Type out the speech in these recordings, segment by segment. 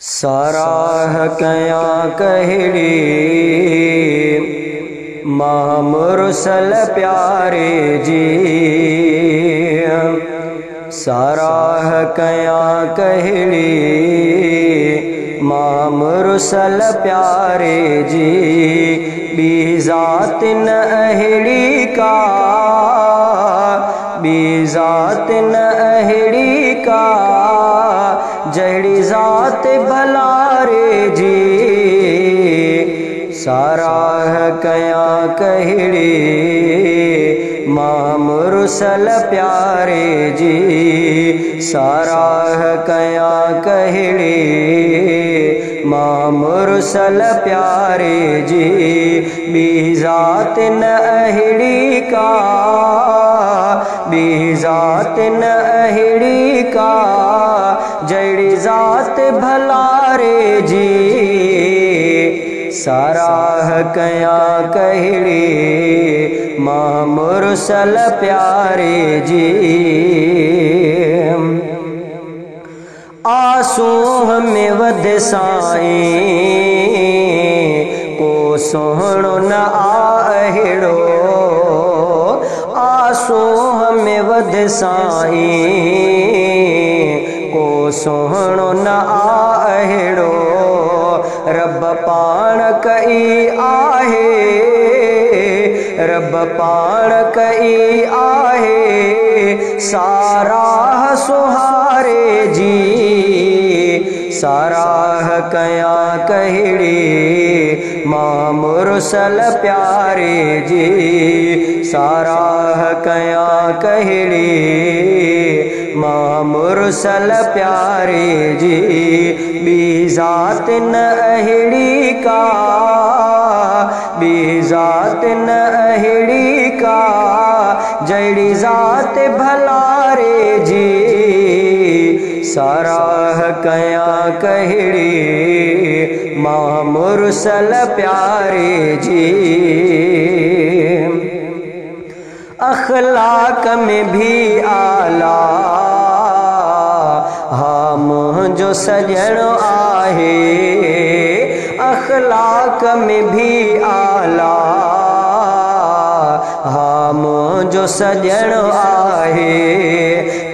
साराह कया कहड़ी मुरसल प्यारे जी। साराह कया कहड़ी मुरसल प्यारे जी। बी ज़ात न अहिड़ी का, बी ज़ात न अहिड़ी का, जहिड़ी ज़ात भलारे जी। साराह कया कहड़ी मुरसल प्यारे जी। साराह कया कहड़ी मुरसल प्यारे जी। बी ज़ात न अहिड़ी का, बी ज़ात न अहिड़ी का, जहिड़ी ज़ात भलारे जी। साराह कया कहड़ी मुरसल प्यारे जी। आंसू में वध साईं को सोहणो न अहिड़ो। आंसू में वध साईं को सोहणो न अहिड़ो। रब पाण कई आहे, रब पाण कई आहे, साराह सुहारे जी। साराह कया कहड़ी मुरसल प्यारे जी। साराह कया कहड़ी मुरसल प्यारे जी। बी ज़ात न अहिड़ी का, बी ज़ात न अहिड़ी का, जहिड़ी ज़ात भलारे जी। साराह कया कहड़ी मुरसल प्यारे जी। अखलाक में भी आला हा मुंहिंजो सजणो आहे। अखलाक में भी आला हा मुंहिंजो सजणो आहे।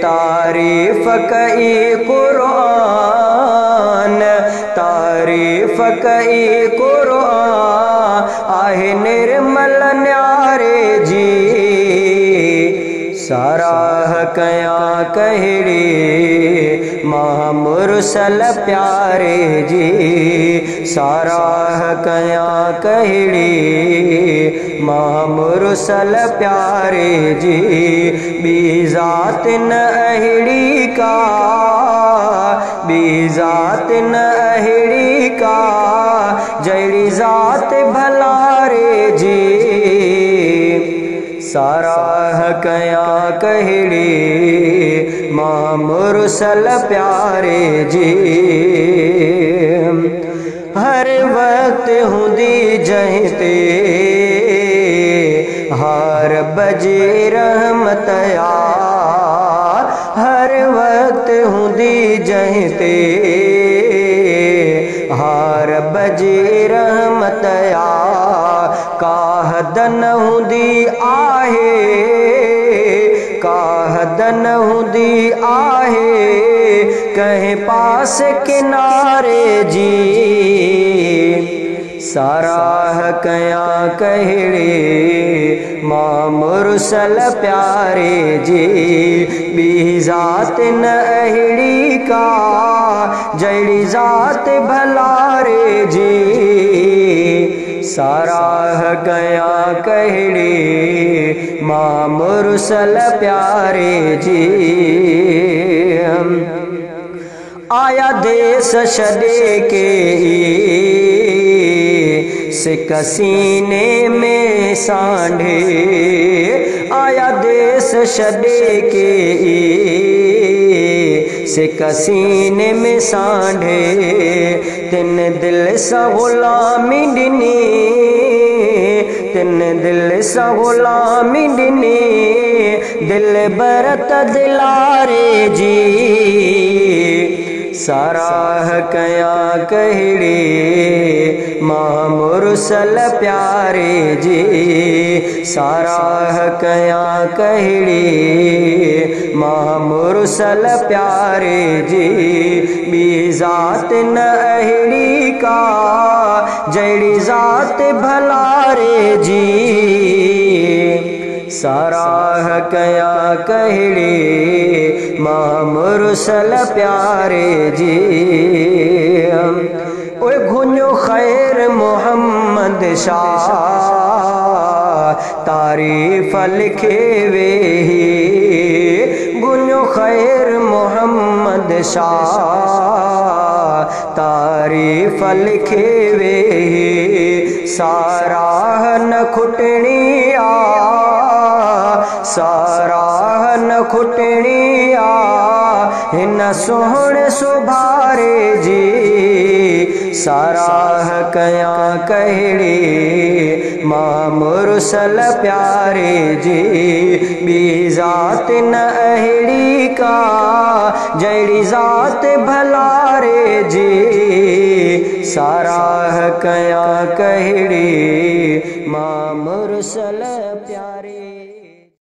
तारीफ़ कई क़ुरान, तारीफ़ कई क़ुरान, आहे निर्मल न्यारे जी। साराह कया कहड़ी मुरसल प्यारे जी। साराह कया कहड़ी मुरसल प्यारे जी। बी ज़ात न अहिड़ी का, बी ज़ात न अहिड़ी का, जहिड़ी ज़ात भलारे जी। साराह कया कहड़ी मुरसल प्यारे जी। हर वक्त हुंदी जहिते हार बजे रहमत यार। हर वक्त हुंदी जहिते हार बजे रहमत यार। काहद न हुंदी आहे, काहद न हुंदी आहे, कहीं पास किनारे जी। साराह कया कहड़ी मुरसल प्यारे जी। बी ज़ात न अहिड़ी का, जहिड़ी ज़ात भलारे जी। साराह कया कहड़ी मुरसल प्यारे जी। आया देश छॾे के सिक सीने में सांढे। आया देश छॾे के सिक सीने में सांढे। तिन दिल सां ग़ुलामी ॾिनी, तिन दिल सां ग़ुलामी ॾिनी, दिल भरत दिलारे जी। साराह कया कहड़ी मां मुरसल प्यारे जी साराह कया कहड़ी मां मुरसल प्यारे जी बी ज़ात न अहिड़ी का जड़ी ज़ात भलारे जी साराह कया कहड़ी मां मुरसल प्यारे जी ओए घुन्यो खैर मोहम्मद शाह तारीफ लिखे वे गुन्यो खैर मोहम्मद शाह तारीफ लिखे वे साराह न खुटनी आ साराह न खुटनी आ हिन सोहणे सुभारे जी साराह कया कहड़ी मां मुरसल प्यारे जी बी ज़ात न अहिड़ी का जड़ी ज़ात भलारे जी साराह कया कहड़ी मां मुरसल प्यारे।